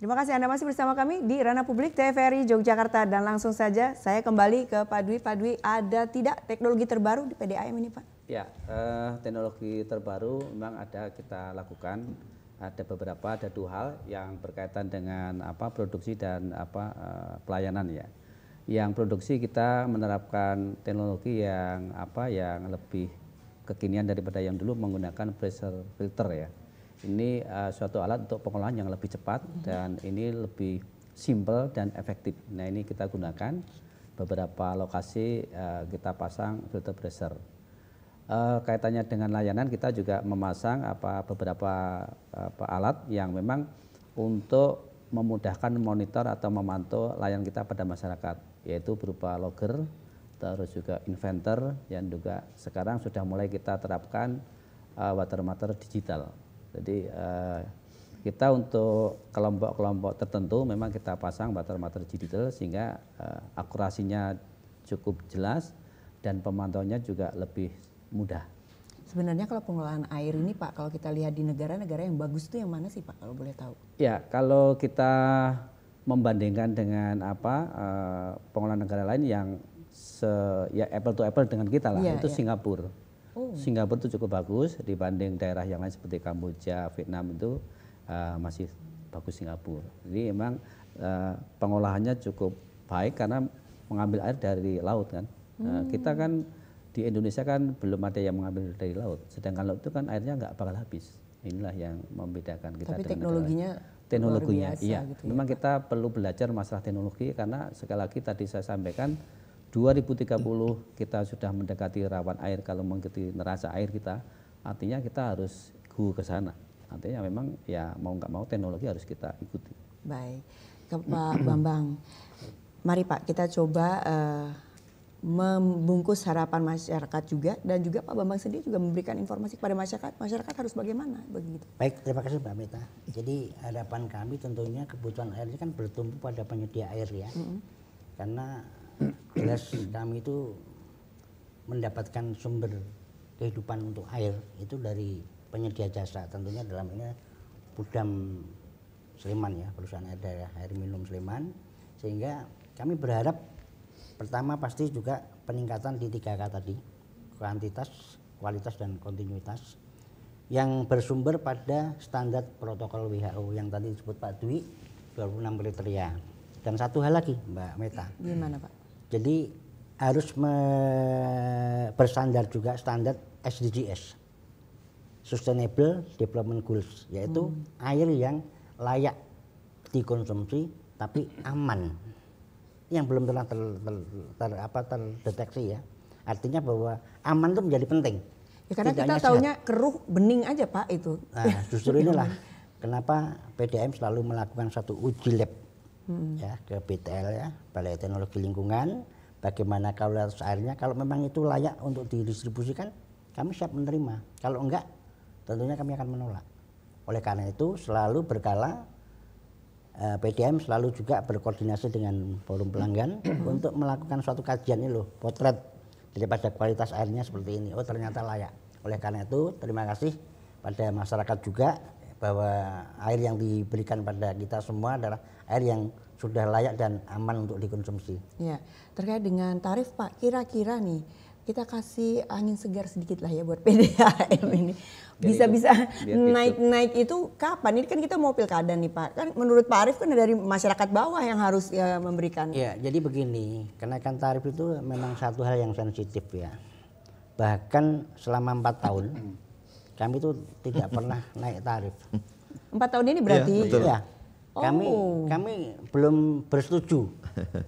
Terima kasih Anda masih bersama kami di Ranah Publik TVRI Yogyakarta. Dan langsung saja saya kembali ke Pak Dwi. Pak Dwi, ada tidak teknologi terbaru di PDAM ini Pak? Ya, teknologi terbaru memang ada kita lakukan. Ada beberapa, ada 2 hal yang berkaitan dengan produksi dan pelayanan ya. Yang produksi kita menerapkan teknologi yang yang lebih kekinian daripada yang dulu menggunakan pressure filter ya. Ini suatu alat untuk pengolahan yang lebih cepat dan ini lebih simple dan efektif. Nah ini kita gunakan beberapa lokasi kita pasang filter pressure. Kaitannya dengan layanan kita juga memasang beberapa alat yang memang untuk memudahkan monitor atau memantau layanan kita pada masyarakat, yaitu berupa logger, terus juga inventor yang juga sekarang sudah mulai kita terapkan watermeter digital. Jadi kita untuk kelompok-kelompok tertentu memang kita pasang watermeter digital sehingga akurasinya cukup jelas dan pemantauannya juga lebih mudah. Sebenarnya kalau pengolahan air ini Pak, kalau kita lihat di negara-negara yang bagus itu yang mana sih Pak kalau boleh tahu? Ya, kalau kita membandingkan dengan pengolahan negara lain yang ya apple to apple dengan kita lah, itu Singapura. Singapura itu cukup bagus dibanding daerah yang lain seperti Kamboja, Vietnam itu masih bagus Singapura. Jadi memang pengolahannya cukup baik karena mengambil air dari laut kan. Kita kan di Indonesia kan belum ada yang mengambil dari laut, sedangkan laut itu kan airnya nggak bakal habis. Inilah yang membedakan kita. Tapi dengan teknologinya iya. Gitu memang ya, kita perlu belajar masalah teknologi karena sekali lagi tadi saya sampaikan 2030 kita sudah mendekati rawan air. Kalau mengikuti neraca air kita, artinya kita harus go ke sana. Artinya memang ya mau nggak mau teknologi harus kita ikuti. Baik, ke Pak Bambang, mari Pak kita coba membungkus harapan masyarakat juga, dan juga Pak Bambang sendiri juga memberikan informasi kepada masyarakat. Masyarakat harus bagaimana begitu? Baik, terima kasih Mbak Meta. Jadi harapan kami tentunya kebutuhan air ini kan bertumpu pada penyedia air ya. Karena jelas kami itu mendapatkan sumber kehidupan untuk air itu dari penyedia jasa, tentunya dalam ini Pudam Sleman ya, perusahaan air daerah air minum Sleman. Sehingga kami berharap pertama pasti juga peningkatan di 3K tadi, kuantitas, kualitas dan kontinuitas yang bersumber pada standar protokol WHO yang tadi disebut Pak Dwi 26 kriteria. Dan satu hal lagi Mbak Meta. Gimana Pak? Jadi harus bersandar juga standar SDGs, Sustainable Development Goals, yaitu air yang layak dikonsumsi tapi aman, yang belum pernah terdeteksi ya. Artinya bahwa aman itu menjadi penting. Ya, karena kita taunya keruh bening aja Pak itu. Nah, justru inilah kenapa PDAM selalu melakukan satu uji lab ya ke BTL ya, Balai Teknologi Lingkungan, bagaimana kualitas airnya. Kalau memang itu layak untuk didistribusikan, kami siap menerima. Kalau enggak, tentunya kami akan menolak. Oleh karena itu selalu berkala PDAM selalu juga berkoordinasi dengan forum pelanggan untuk melakukan suatu kajian ini loh, potret daripada kualitas airnya seperti ini. Oh ternyata layak. Oleh karena itu terima kasih pada masyarakat juga bahwa air yang diberikan pada kita semua adalah air yang sudah layak dan aman untuk dikonsumsi. Ya, terkait dengan tarif Pak, kira-kira nih kita kasih angin segar sedikit lah ya buat PDAM ini. Bisa-bisa naik-naik itu kapan? Ini kan kita mau pilkada nih Pak. Kan menurut Pak Arief kan dari masyarakat bawah yang harus ya, memberikan. Ya, jadi begini, kenaikan tarif itu memang satu hal yang sensitif ya. Bahkan selama 4 tahun kami itu tidak pernah naik tarif. 4 tahun ini berarti? Ya. Kami belum bersetuju.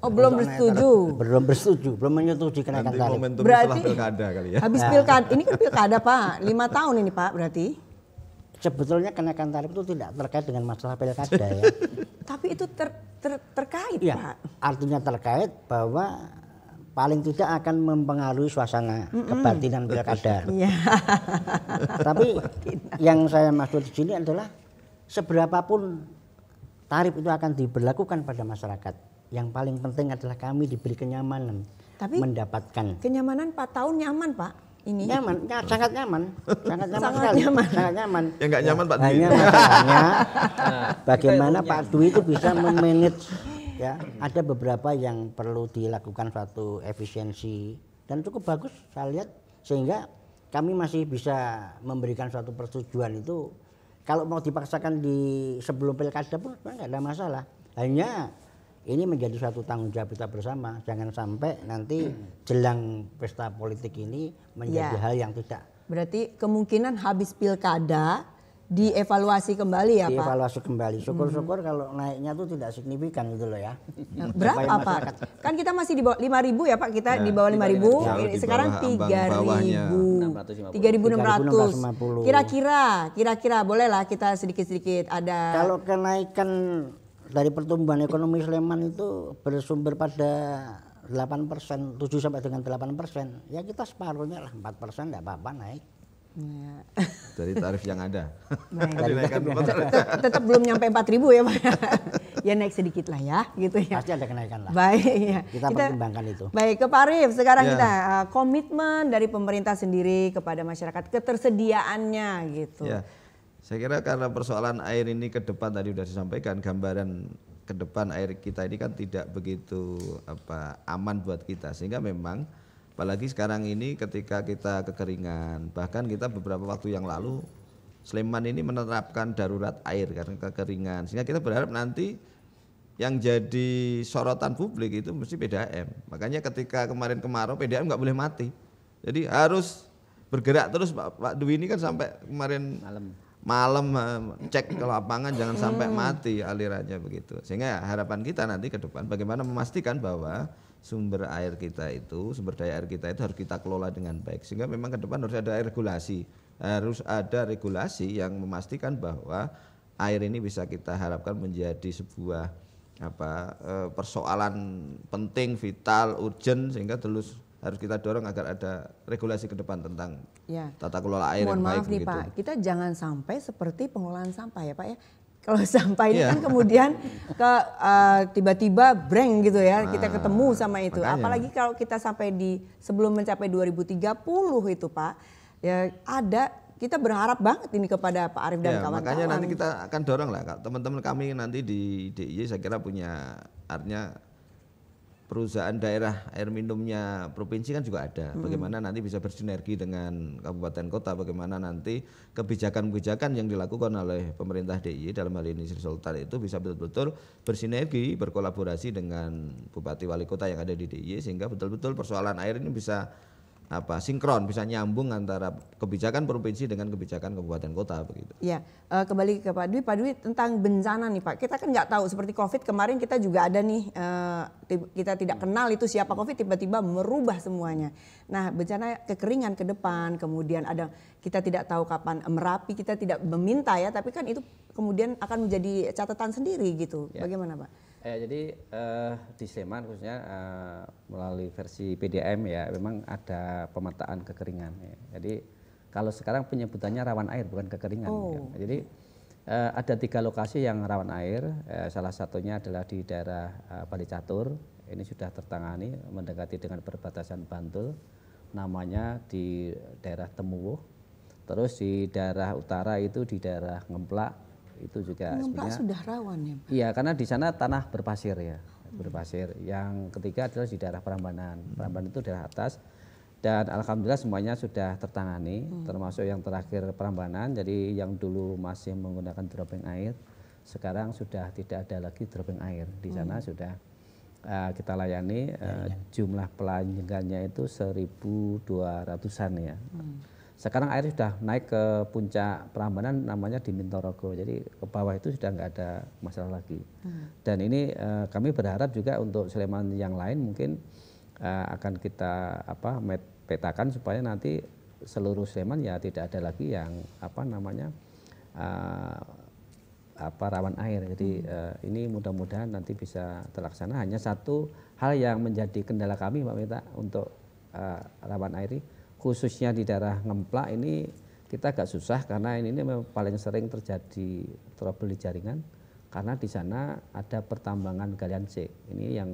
Oh, belum bersetuju. Belum menyetujui kenaikan tarif. Berarti pilkada kali ya. Habis pilkada, ini kan pilkada Pak, 5 tahun ini Pak berarti. Sebetulnya kenaikan tarif itu tidak terkait dengan masalah pilkada ya. Tapi itu terkait ya, Pak. Artinya terkait bahwa paling tidak akan mempengaruhi suasana kebatinan pilkada. Tapi yang saya maksud di sini adalah seberapapun tarif itu akan diberlakukan pada masyarakat, yang paling penting adalah kami diberi kenyamanan. Tapi mendapatkan kenyamanan 4 tahun nyaman Pak. ini? Nyaman, sangat nyaman, sangat nyaman Sangat sekali, nyaman. sangat nyaman. Yang nggak nyaman Pak Dwi. Hanya masalahnya Nah, bagaimana kita Pak Dwi itu bisa memanage, ya. Ada beberapa yang perlu dilakukan suatu efisiensi dan cukup bagus saya lihat, sehingga kami masih bisa memberikan suatu persetujuan itu. Kalau mau dipaksakan di sebelum pilkada pun nggak ada masalah. Hanya ini menjadi suatu tanggung jawab kita bersama. Jangan sampai nanti jelang pesta politik ini menjadi Ya. hal yang tidak Berarti kemungkinan habis pilkada dievaluasi kembali ya Pak? dievaluasi kembali. Syukur-syukur kalau naiknya itu tidak signifikan gitu loh ya. Berapa Supaya Pak? masyarakat- Kan kita masih di bawah 5.000 ya Pak, kita Ya, di bawah 5.000, jauh di sekarang bawah ambang bawahnya. 3.600. 3.650. Kira-kira bolehlah kita sedikit-sedikit ada. Kalau kenaikan dari pertumbuhan ekonomi Sleman itu bersumber pada 8%, 7 sampai dengan 8%, ya kita separuhnya lah, 4% enggak apa-apa naik. Ya. Dari tarif yang ada. Dari Dinaikkan tarif yang Tetap belum nyampe 4.000 ya Pak. Ya naik sedikit lah ya, gitu ya. Pasti ada kenaikan lah. Baik ya. Kita pertimbangkan itu. Baik, ke Pak Arif sekarang Ya. kita komitmen dari pemerintah sendiri kepada masyarakat, ketersediaannya gitu. Ya, saya kira karena persoalan air ini ke depan tadi sudah disampaikan, gambaran ke depan air kita ini kan tidak begitu aman buat kita, sehingga memang apalagi sekarang ini ketika kita kekeringan, bahkan kita beberapa waktu yang lalu Sleman ini menerapkan darurat air karena kekeringan, sehingga kita berharap nanti yang jadi sorotan publik itu mesti PDAM. Makanya ketika kemarin kemarau PDAM nggak boleh mati, jadi harus bergerak terus. Pak Dwi ini kan sampai kemarin malam cek ke lapangan, jangan sampai mati alirannya begitu. Sehingga harapan kita nanti ke depan bagaimana memastikan bahwa sumber air kita itu, sumber daya air kita itu harus kita kelola dengan baik. Sehingga memang ke depan harus ada regulasi. Harus ada regulasi yang memastikan bahwa air ini bisa kita harapkan menjadi sebuah persoalan penting, vital, urgent, sehingga terus harus kita dorong agar ada regulasi ke depan tentang tata kelola air Mohon yang baik maaf nih begitu. Pak, kita jangan sampai seperti pengelolaan sampah ya Pak ya. Kalau sampah ini kan kemudian tiba-tiba breng gitu ya, kita ketemu sama itu. Makanya. Apalagi kalau kita sampai sebelum mencapai 2030 itu Pak, ya kita berharap banget ini kepada Pak Arif dan kawan-kawan. Makanya nanti kita akan dorong lah, teman-teman kami nanti di DIY saya kira punya, artinya perusahaan daerah air minumnya provinsi kan juga ada. Bagaimana nanti bisa bersinergi dengan kabupaten kota, bagaimana nanti kebijakan-kebijakan yang dilakukan oleh pemerintah DIY dalam hal ini Sri Sultan itu bisa betul-betul bersinergi, berkolaborasi dengan bupati wali kota yang ada di DIY, sehingga betul-betul persoalan air ini bisa sinkron, bisa nyambung antara kebijakan provinsi dengan kebijakan kabupaten kota begitu. Ya, kembali ke Pak Dwi tentang bencana nih Pak. Kita kan nggak tahu, seperti COVID kemarin kita juga ada nih, kita tidak kenal itu siapa COVID, tiba-tiba merubah semuanya. Nah, bencana kekeringan ke depan, kemudian ada kita tidak tahu kapan Merapi, kita tidak meminta ya, tapi kan itu kemudian akan menjadi catatan sendiri gitu. Ya. Bagaimana Pak? Jadi di Sleman khususnya melalui versi PDAM ya memang ada pemetaan kekeringan. Ya. Jadi kalau sekarang penyebutannya rawan air bukan kekeringan. Ya. Jadi ada 3 lokasi yang rawan air. Salah satunya adalah di daerah Balicatur. Ini sudah tertangani mendekati dengan perbatasan Bantul. Namanya di daerah Temuwuh. Terus di daerah utara itu di daerah Ngemplak. Itu juga Ngemplak sudah rawan ya Pak? Iya, karena di sana tanah berpasir ya, berpasir. Yang ketiga adalah di daerah Prambanan. Prambanan itu daerah atas, dan alhamdulillah semuanya sudah tertangani, termasuk yang terakhir Prambanan. Jadi yang dulu masih menggunakan dropping air, sekarang sudah tidak ada lagi dropping air. Di sana sudah kita layani, jumlah pelanggannya itu 1.200-an ya. Sekarang air sudah naik ke puncak Prambanan, namanya di Mintorogo, jadi ke bawah itu sudah nggak ada masalah lagi. Dan ini kami berharap juga untuk Sleman yang lain mungkin akan kita petakan supaya nanti seluruh Sleman ya tidak ada lagi yang rawan air. Jadi ini mudah-mudahan nanti bisa terlaksana. Hanya satu hal yang menjadi kendala kami Mbak Mita untuk rawan air ini, khususnya di daerah Ngemplak ini kita agak susah karena ini memang paling sering terjadi trouble di jaringan karena di sana ada pertambangan galian C. Ini yang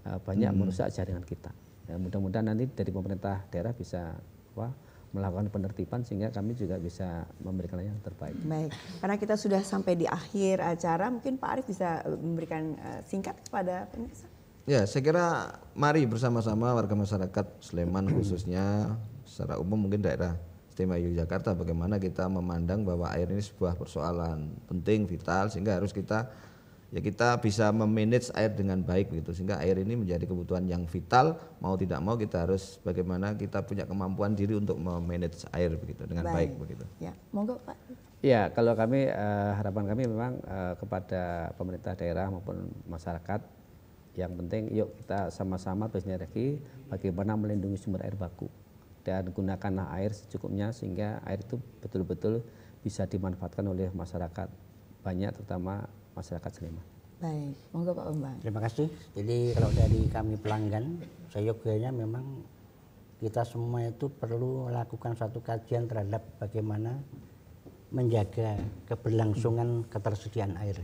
banyak merusak jaringan kita. Ya, mudah-mudahan nanti dari pemerintah daerah bisa melakukan penertiban sehingga kami juga bisa memberikan yang terbaik. Baik, karena kita sudah sampai di akhir acara, mungkin Pak Arief bisa memberikan singkat kepada pemirsa. Ya, saya kira mari bersama-sama warga masyarakat Sleman khususnya secara umum mungkin daerah istimewa Yogyakarta bagaimana kita memandang bahwa air ini sebuah persoalan penting, vital, sehingga harus kita bisa memanage air dengan baik gitu, sehingga air ini menjadi kebutuhan yang vital, mau tidak mau kita harus bagaimana kita punya kemampuan diri untuk memanage air begitu dengan baik begitu. Ya, monggo Pak. Ya, kalau kami harapan kami memang kepada pemerintah daerah maupun masyarakat, yang penting yuk kita sama-sama bersinergi bagaimana melindungi sumber air baku dan gunakanlah air secukupnya sehingga air itu betul-betul bisa dimanfaatkan oleh masyarakat banyak, terutama masyarakat Sleman. Baik, monggo Pak Bambang. Terima kasih. Jadi kalau dari kami pelanggan, seyogyanya memang kita semua itu perlu melakukan satu kajian terhadap bagaimana menjaga keberlangsungan ketersediaan air.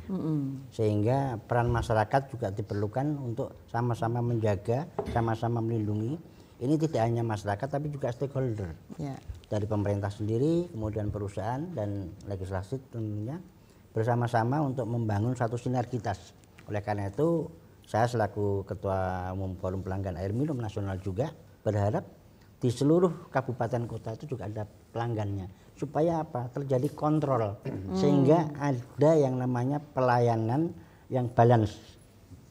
Sehingga peran masyarakat juga diperlukan untuk sama-sama menjaga, sama-sama melindungi. Ini tidak hanya masyarakat tapi juga stakeholder. Ya. Dari pemerintah sendiri, kemudian perusahaan dan legislasi tentunya bersama-sama untuk membangun satu sinergitas. Oleh karena itu, saya selaku Ketua Umum Forum Pelanggan Air Minum Nasional juga berharap di seluruh kabupaten kota itu juga ada pelanggannya. Supaya apa? Terjadi kontrol. Sehingga ada yang namanya pelayanan yang balance.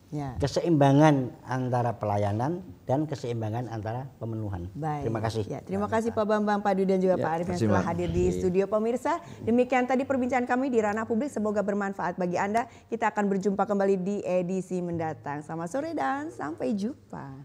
Ya. Keseimbangan antara pelayanan dan keseimbangan antara pemenuhan. Baik. Terima kasih. Ya, terima kasih Pak Bambang, Pak Dwi dan juga Pak Arief yang telah hadir di studio. Pemirsa, demikian tadi perbincangan kami di ranah publik. Semoga bermanfaat bagi Anda. Kita akan berjumpa kembali di edisi mendatang. Selamat sore dan sampai jumpa.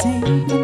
Say